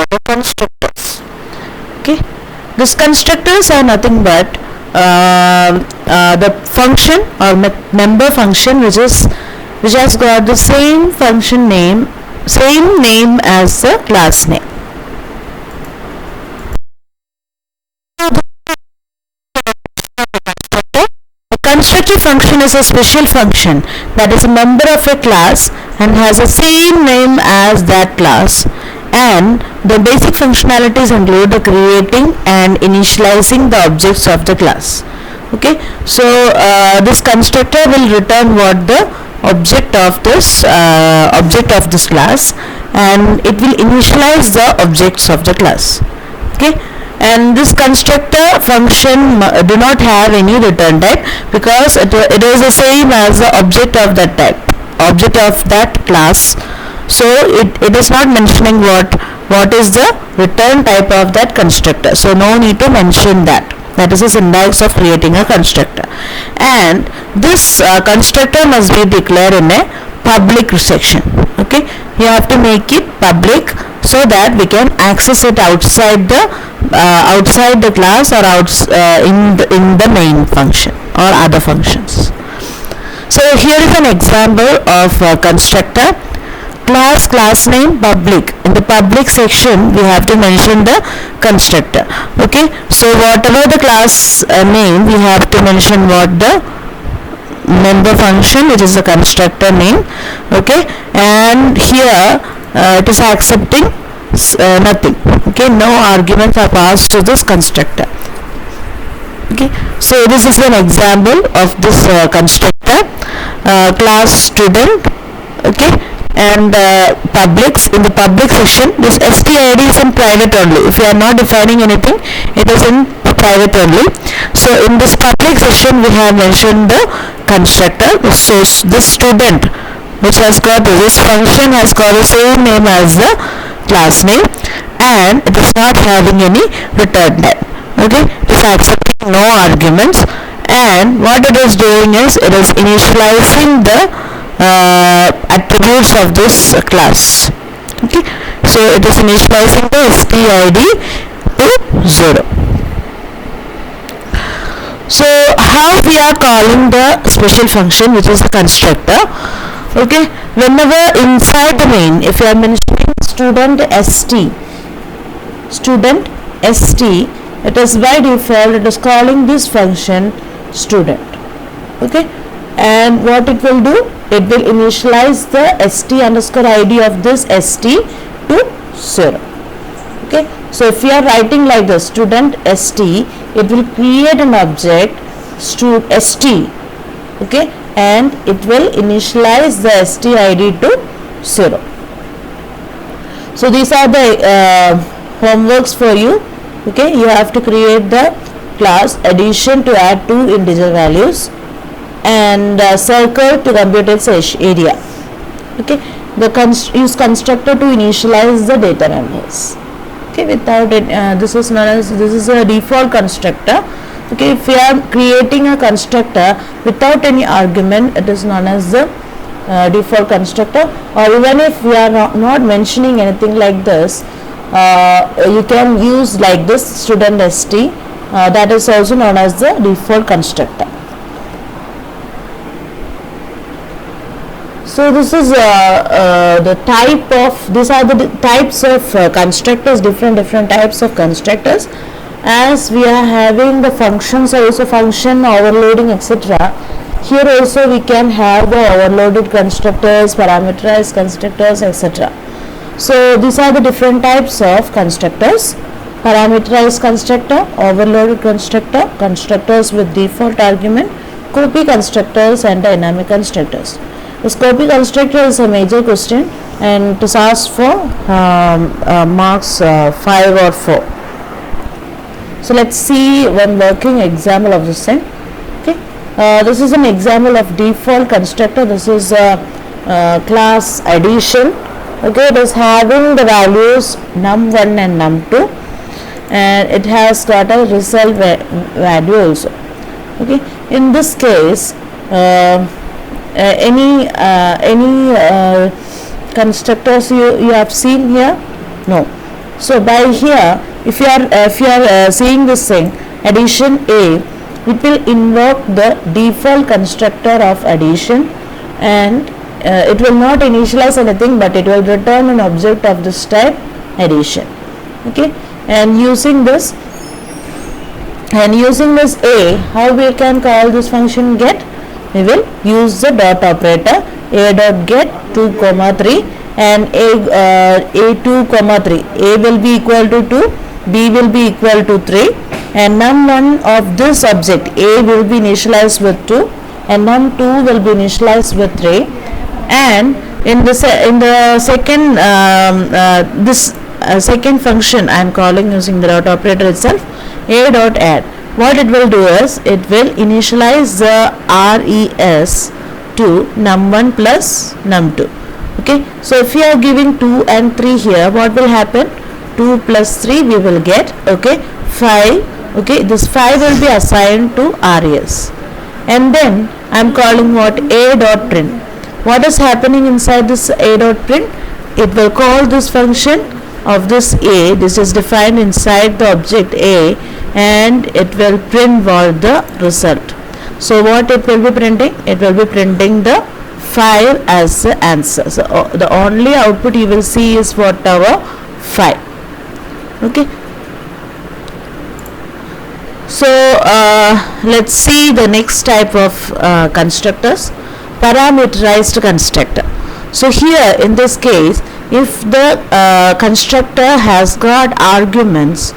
the constructors. Okay, these constructors are nothing but the function or member function which has got the same function name, same name as the class name. Constructor function is a special function that is a member of a class and has the same name as that class, and the basic functionalities include the creating and initializing the objects of the class. Okay, so this constructor will return what the object of this class, and it will initialize the objects of the class. Okay, and this constructor function do not have any return type because it is the same as the object of that type, object of that class. So it is not mentioning what is the return type of that constructor, so no need to mention that. That is the syntax of creating a constructor. And this constructor must be declared in a public section. Okay, you have to make it public so that we can access it outside the class or in the main function or other functions. So here is an example of a constructor. Class name, public. In the public section we have to mention the constructor. Okay, so whatever the class name, we have to mention what the member function, which is the constructor name. Okay, and here it is accepting nothing. Okay, no arguments are passed to this constructor. Okay, so this is an example of this constructor. Class student. Okay, and publics. In the public section, this stid is in private only. If you are not defining anything, it is in private only. So in this public section we have mentioned the constructor. So this student, which has got this function, has got the same name as the class name, and it is not having any return type. Okay, it is accepting no arguments, and what it is doing is it is initializing the attributes of this class. Okay, so it is initializing the stid to 0. So how we are calling the special function, which is the constructor? Okay, whenever inside the main, if you are mentioning student st, it is by default it is calling this function student. Okay, and what it will do, it will initialize the st underscore id of this st to 0. Okay, so if we are writing like the student st, it will create an object st. Okay, and it will initialize the stid to 0. So these are the homeworks for you. Okay, you have to create the class addition to add two integer values, and circle to compute its area. Okay, use constructor to initialize the data members. Okay, without it, this is a default constructor. Okay, if we are creating a constructor without any argument, it is known as the default constructor. Or even if we are not mentioning anything like this, you can use like this student st, that is also known as the default constructor. So this is the type of, these are the types of constructors, different types of constructors. As we are having the functions, also function overloading, etc. Here also we can have the overloaded constructors, parameterized constructors, etc. So these are the different types of constructors: parameterized constructor, overloaded constructor, constructors with default argument, copy constructors, and dynamic constructors. This copy constructor is a major question, and it is asked for marks 5 or 4. So let's see one working example of this thing. Okay, this is an example of default constructor. This is class addition. Okay, it is having the values num1 and num2, and it has got a result value also. Okay, in this case, any constructors you have seen here? No. So by here, if you are seeing this thing, addition A, it will invoke the default constructor of addition, and it will not initialize anything, but it will return an object of this type, addition. Okay, and using this A, how we can call this function get? We will use the dot operator, a dot get 2 comma 3, and a2 comma 3, a will be equal to 2, b will be equal to 3, and num1 of this object a will be initialized with 2, and num2 will be initialized with 3, and in the second second function I am calling using the dot operator itself, a dot add. What it will do is it will initialize the res to num1 plus num2. Okay, so if you are giving 2 and 3 here, what will happen? 2 plus 3 we will get, okay, 5. Okay, this 5 will be assigned to res, and then I am calling what? A dot print. What is happening inside this a dot print? It will call this function of this a. This is defined inside the object a, and it will print what? The result. So what it will be printing? It will be printing the 5 as the answer. So the only output you will see is what? Our 5. Okay. So let's see the next type of constructors, parameterized constructor. So here in this case, if the constructor has got arguments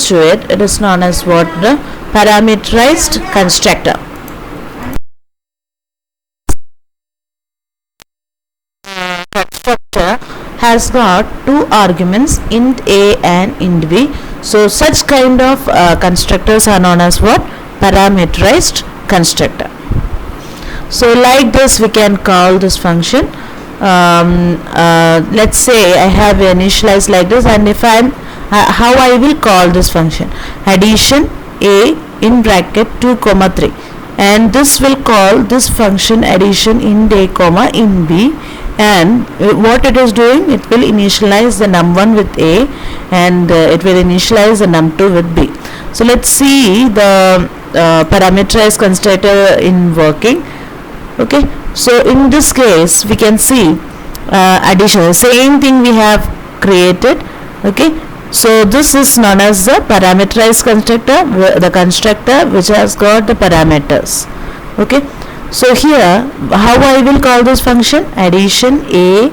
to it, it is known as what? The parameterized constructor. Constructor has got two arguments, int a and int b. So such kind of constructors are known as what? Parameterized constructor. So like this we can call this function. Let's say I have initialized like this, and if I am how I will call this function? Addition a in bracket 2 comma 3, and this will call this function addition int a comma int b, and what it is doing, it will initialize the num1 with a, and it will initialize the num2 with b. So let's see the parameterized constructor in working. Okay, so in this case we can see addition, the same thing we have created. Okay, so this is known as the parameterized constructor, the constructor which has got the parameters. Okay, so here how I will call this function? Addition a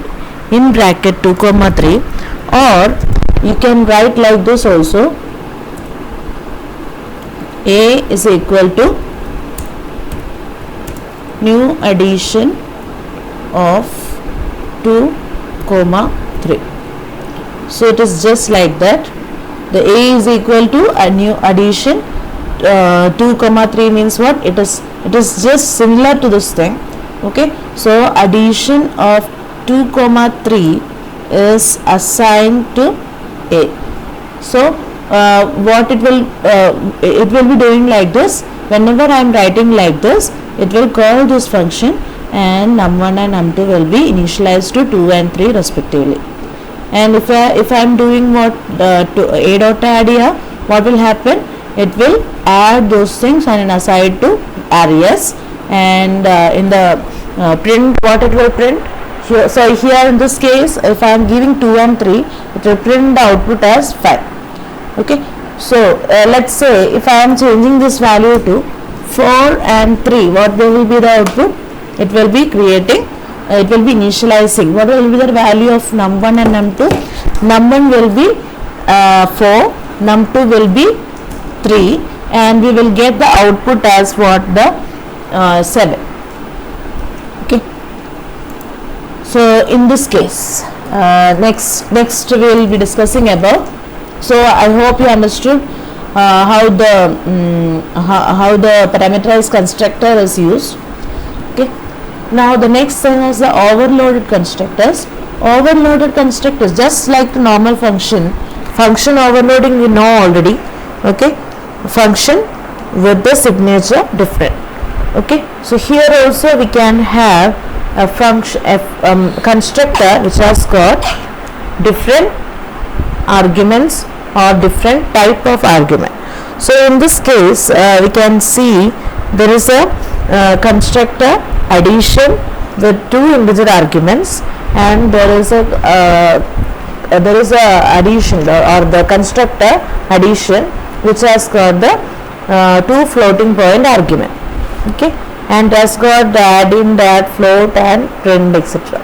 in bracket 2 comma 3, or you can write like this also, a is equal to new addition of 2 comma 3. So it is just like that. The a is equal to a new addition 2 comma 3 means what? It is just similar to this thing. Okay, so addition of 2 comma 3 is assigned to a. So what it will be doing like this. Whenever I am writing like this, it will call this function, and num1 and num2 will be initialized to 2 and 3 respectively. And if I am doing what to a dot add here, what will happen? It will add those things and assign to res, and in the print, what it will print here. So here in this case, if I am giving 2 and 3, it will print the output as 5. Okay, so let's say if I am changing this value to 4 and 3, what will be the output? It will be creating, it will be initializing. What will be the value of num1 and num2? Num1 will be 4, num2 will be 3, and we will get the output as what? The 7. Okay, so in this case, next we will be discussing about. So I hope you understood how the parameterized constructor is used. Okay, now the next thing is the overloaded constructors. Overloaded constructors, just like the normal function overloading we know already. Okay, function with the signature different. Okay, so here also we can have a function constructor which has got different arguments or different type of argument. So in this case we can see there is a constructor addition with two integer arguments, and there is a addition or the constructor addition which has got the two floating point argument. Okay, and has got the add in, that, float and print, etc.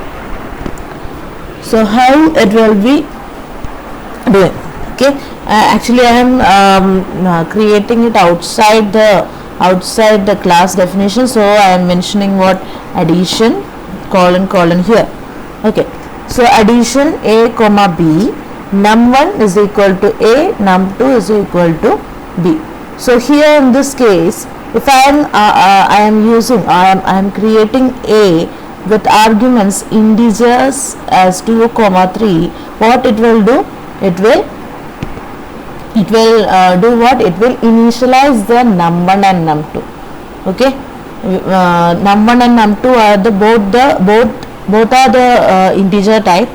So how it will be doing? Okay, actually I am creating it outside the class definition, so I am mentioning what addition colon here. Okay, so addition a comma b, num1 is equal to a, num2 is equal to b. So here in this case, if I am creating a with arguments integers as 2, 3, what it will do? It will do what? It will initialize the num1 and num2. Okay, num1 and num2 are the both are the integer type,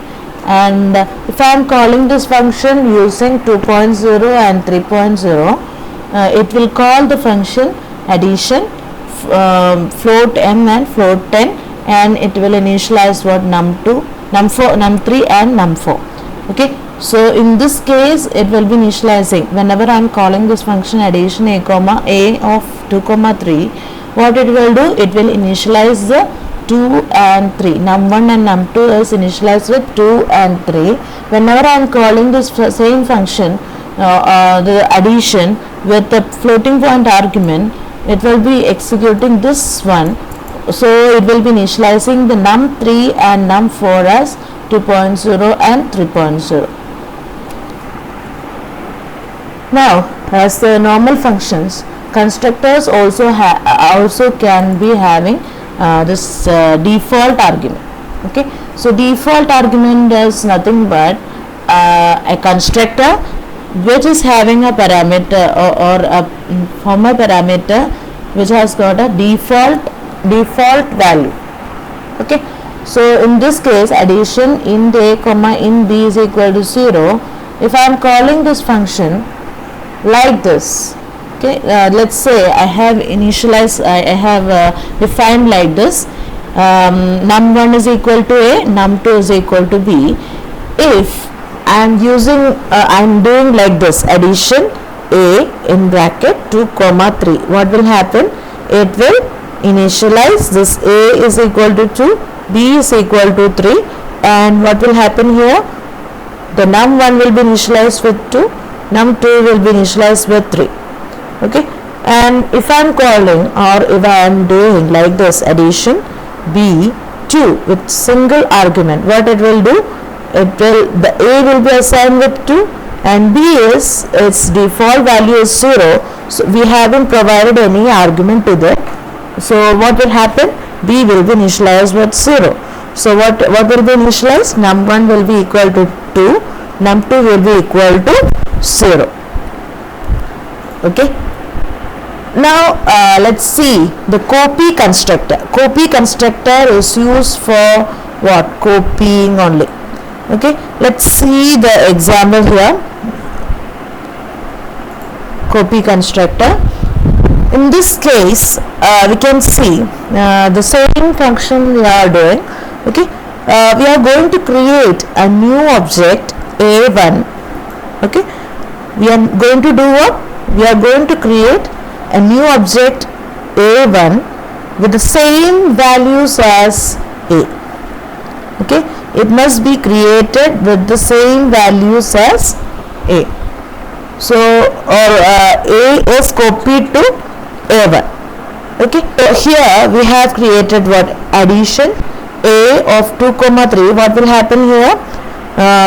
and if I am calling this function using 2.0 and 3.0, it will call the function addition float m and float 10, and it will initialize what? Num2, num4, num3 and num4. Okay, so in this case it will be initializing whenever I am calling this function addition a comma a of 2, 3. What it will do? It will initialize the 2 and 3. Num1 and num2 is initialized with 2 and 3. Whenever I am calling this same function, the addition with the floating point argument, it will be executing this one. So it will be initializing the num3 and num4 as 2.0 and 3.0. Now, as the normal functions, constructors also can be having this default argument. Okay, so default argument is nothing but a constructor which is having a parameter or a former parameter which has got a default value. Okay, so in this case addition int a comma int b is equal to 0. If I am calling this function like this, okay, let's say I have defined like this, num1 is equal to a, num2 is equal to b. If I am doing like this, addition a in bracket 2, 3, what will happen? It will initialize this a is equal to 2, b is equal to 3, and what will happen here? The num1 will be initialized with 2, num2 will be initialized with 3. Okay, and if I am calling or if I am doing like this, addition b2 with single argument, what it will do? The a will be assigned with 2 and b is its default value is 0, so we haven't provided any argument to that. So what will happen? B will be initialized with 0. So what will be initialized? Num1 will be equal to 2, num2 will be equal to 0. Okay, now let's see the copy constructor. Copy constructor is used for what? Copying only. Okay, let's see the example here. Copy constructor. In this case we can see the same function we are doing. Okay, we are going to create a new object a1. Okay, we are going to do what? We are going to create a new object a1 with the same values as a. Okay, it must be created with the same values as a. So a is copied to a1. Okay, so here we have created what? Addition a of 2, 3. What will happen here?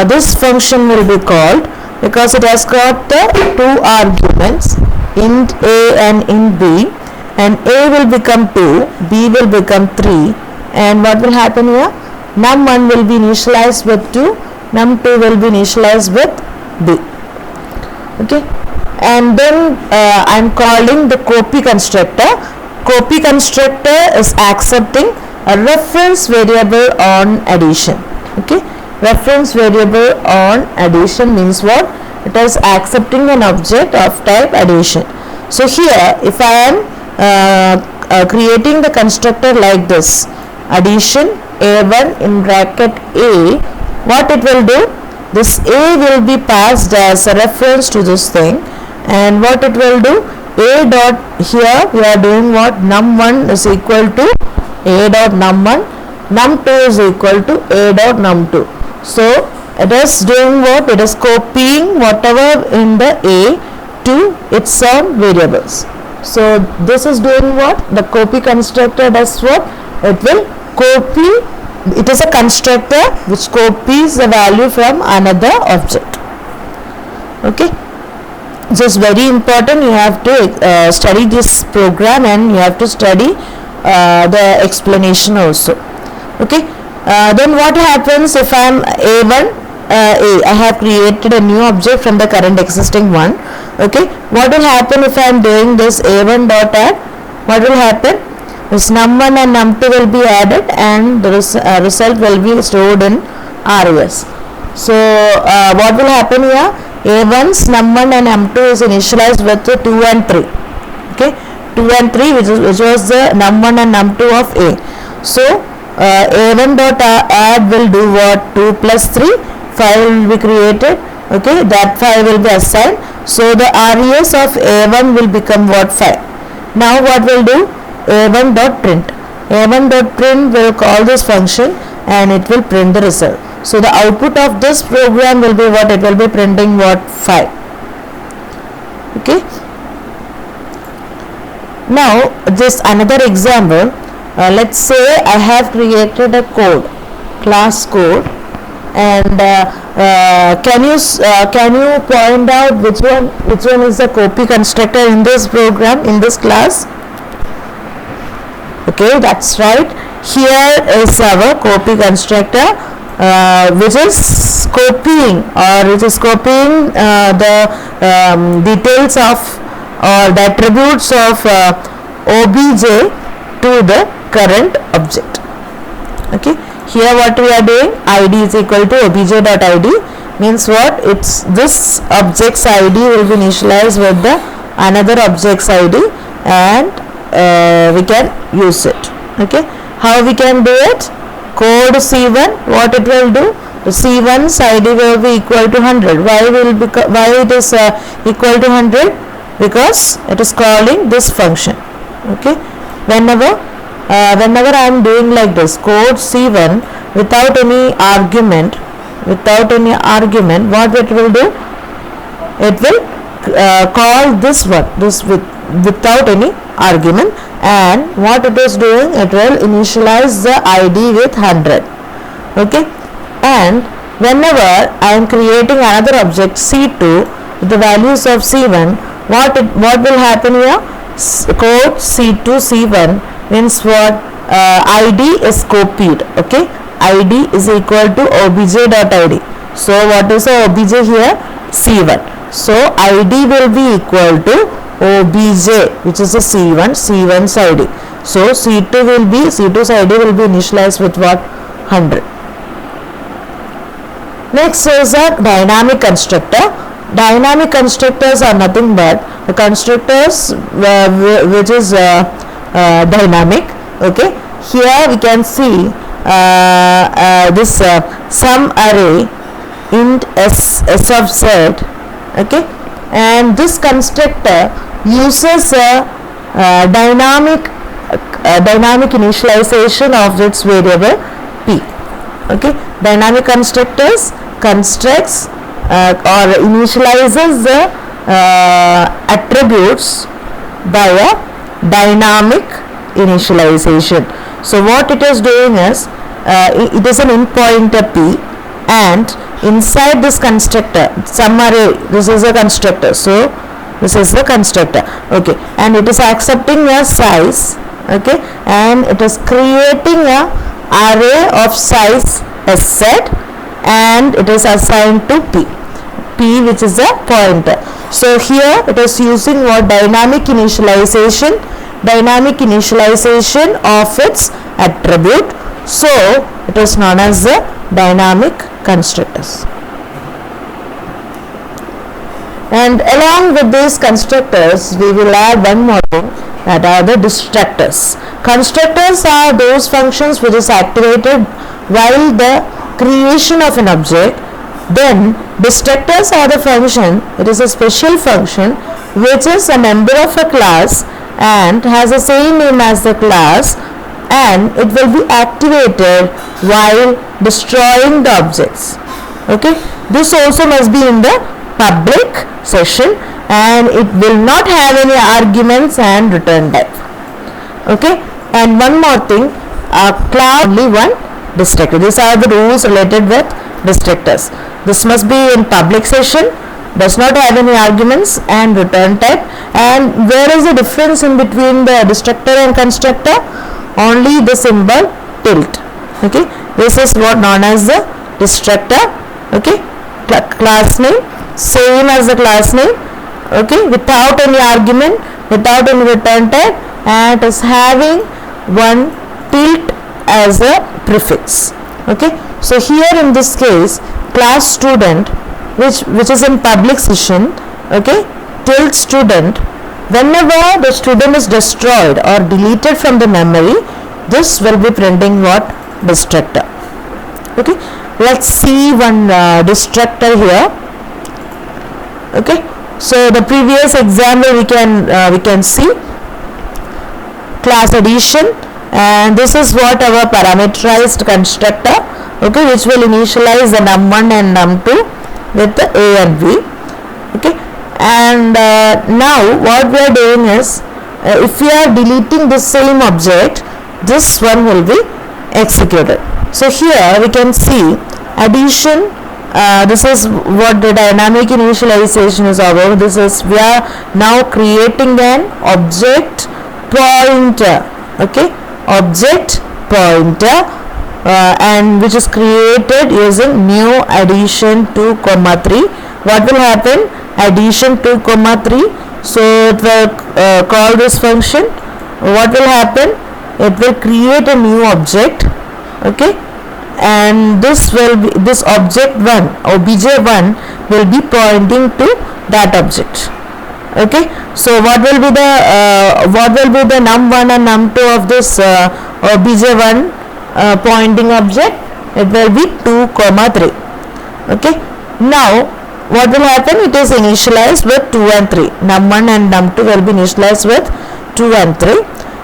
This function will be called, because it has got the two arguments, int a and int b, and a will become 2, b will become 3, and what will happen here? Num1 will be initialized with 2, num2 will be initialized with b. Okay, and then I am calling the copy constructor. Copy constructor is accepting a reference variable on addition. Okay, reference variable on addition means what? It is accepting an object of type addition. So here if I am creating the constructor like this, addition a1 in bracket a, what it will do? This a will be passed as a reference to this thing, and what it will do? A dot, here we are doing what? num1 is equal to a dot num1, num2 is equal to a dot num2. So it is doing what? It is copying whatever in the a to its own variables. So this is doing what? The copy constructor does what? It will copy. It is a constructor which copies the value from another object. Okay. So it's very important. You have to study this program, and you have to study the explanation also. Okay. Then what happens if I am a1 I have created a new object from the current existing one. Okay. What will happen if I am doing this a1 dot add? What will happen? This num1 and num2 will be added, and the result will be stored in RES. So what will happen here? A1's num1 and num2 is initialized with 2 and 3. Okay, 2 and 3 which was the num1 and num2 of A. So a1 dot add will do what? 2 plus 3, 5 will be created. Okay, that 5 will be assigned. So the RES of a1 will become what? 5. Now what will do? a1 dot print. a1 dot print will call this function, and it will print the result. So the output of this program will be what? It will be printing what? 5. Okay. Now this another example. Let's say I have created a code, class code, and can you point out which one is the copy constructor in this program, in this class? Okay, that's right. Here is our copy constructor, which is copying the details of or the attributes of obj to the current object. Okay, here what we are doing? ID is equal to obj dot id means what? It's this object's ID will be initialized with the another object's ID, and we can use it. Okay, how we can do it? Code C1, what it will do? The C1's ID will be equal to 100. Why it is equal to 100? Because it is calling this function. Okay, whenever I am doing like this, code C1 without any argument, what it will do? It will call this one, without any argument, and what it is doing? It will initialize the ID with 100. Okay, and whenever I am creating another object C2 with the values of C1, what will happen here? Code C2 C1 means what? ID is copied. Okay, ID is equal to obj dot id. So what is the obj here? C1. So ID will be equal to obj, which is a C1's ID. So C2's ID will be initialized with what? 100. Next is a dynamic constructor. Dynamic constructors are nothing but the constructors which is dynamic. Okay, here we can see this sum array int s of z. Okay, and this constructor uses a dynamic initialization of its variable p. Okay, dynamic constructors constructs or initializes the attributes by a dynamic initialization. So what it is doing is it is an int pointer p, and inside this constructor sum array, this is a constructor, so this is the constructor. Okay, and it is accepting a size. Okay, and it is creating a array of size s set, and it is assigned to p, which is a pointer. So here it is using what? Dynamic initialization of its attribute. So it is known as the dynamic constructors. And along with these constructors, we will add one more thing, that are the destructors. Constructors are those functions which is activated while the creation of an object. Then destructors are the function, it is a special function which is a member of a class and has the same name as the class, and it will be activated while destroying the objects. Okay, this also must be in the public session, and it will not have any arguments and return type. Okay, and one more thing, class only one destructor. These are the rules related with destructors. This must be in public session, does not have any arguments and return type. And where is the difference in between the destructor and constructor? Only the symbol tilde. Okay, this is what known as the destructor. Okay, class name same as the class name. Okay, without any argument, without any return type, and it is having one tilde as a prefix. Okay, so here in this case, class student, which is in public session, okay, tilde student, whenever the student is destroyed or deleted from the memory, this will be printing what? Destructor. Okay, let's see one destructor here. Okay, so the previous example we can see class addition, and this is what our parameterized constructor, okay, which will initialize the num1 and num2 with the a and b. Okay, and now what we are doing is, if we are deleting the same object, this one will be executed. So here we can see addition. This is what the dynamic initialization is about. This is, we are now creating an object pointer. Okay, object pointer, and which is created using new addition 2, 3. What will happen? Addition 2, 3. So it will call this function. What will happen? It will create a new object. Okay, and this will be, this object 1 obj1 will be pointing to that object. Okay, so what will be the num1 and num2 of this obj1 pointing object? It will be 2, 3. Okay, now what will happen? It is initialized with 2 and 3. Num1 and num2 will be initialized with 2 and 3.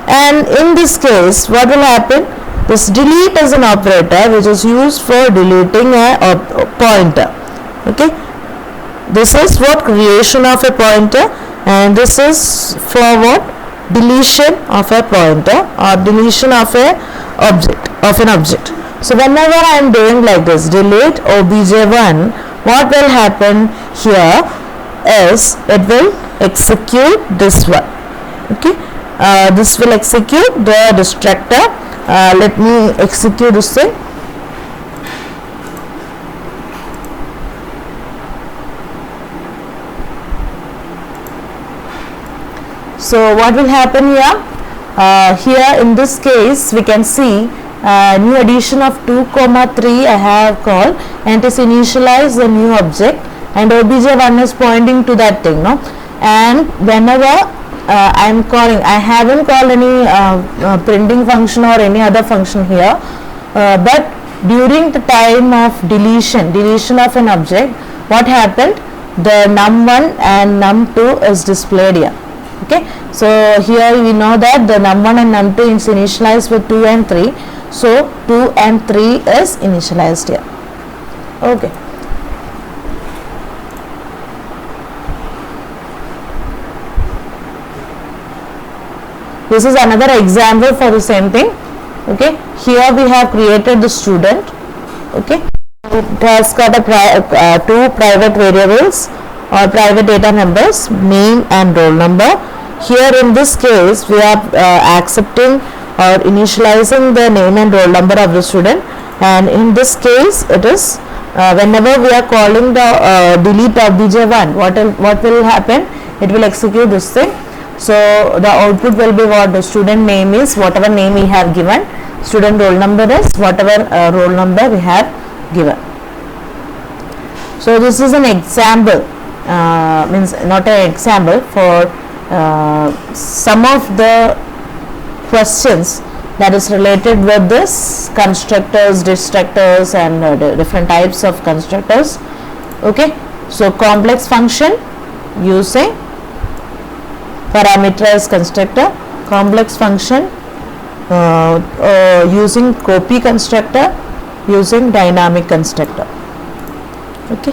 And in this case, what will happen? This delete is an operator which is used for deleting a pointer. Okay, this is what? Creation of a pointer, and this is for what? Deletion of a pointer or deletion of a an object. So whenever I am doing like this, delete obj1, what will happen here is it will execute this one. Okay, this will execute the destructor. Let me execute this thing. So what will happen here? Here in this case we can see new addition of 2, 3 I have called, and it is initialize the new object, and obj1 is pointing to that thing, no? And whenever I am calling, I haven't called any printing function or any other function here, but during the time of deletion of an object, what happened? The num1 and num2 is displayed here. Okay, so here we know that the num1 and num2 is initialized with 2 and 3, so 2 and 3 is initialized here. Okay. This is another example for the same thing. Okay, here we have created the student. Okay, it has got a two private variables or private data members, name and roll number. Here in this case we are accepting or initializing the name and roll number of the student, and in this case it is whenever we are calling the delete obj1, what will happen? It will execute this thing. So the output will be what the student name is, whatever name we have given, student roll number is whatever roll number we have given. So this is an example, means not an example for some of the questions that is related with this constructors, destructors, and different types of constructors. Okay, so complex function using parameterized constructor, complex function using copy constructor, using dynamic constructor. Okay.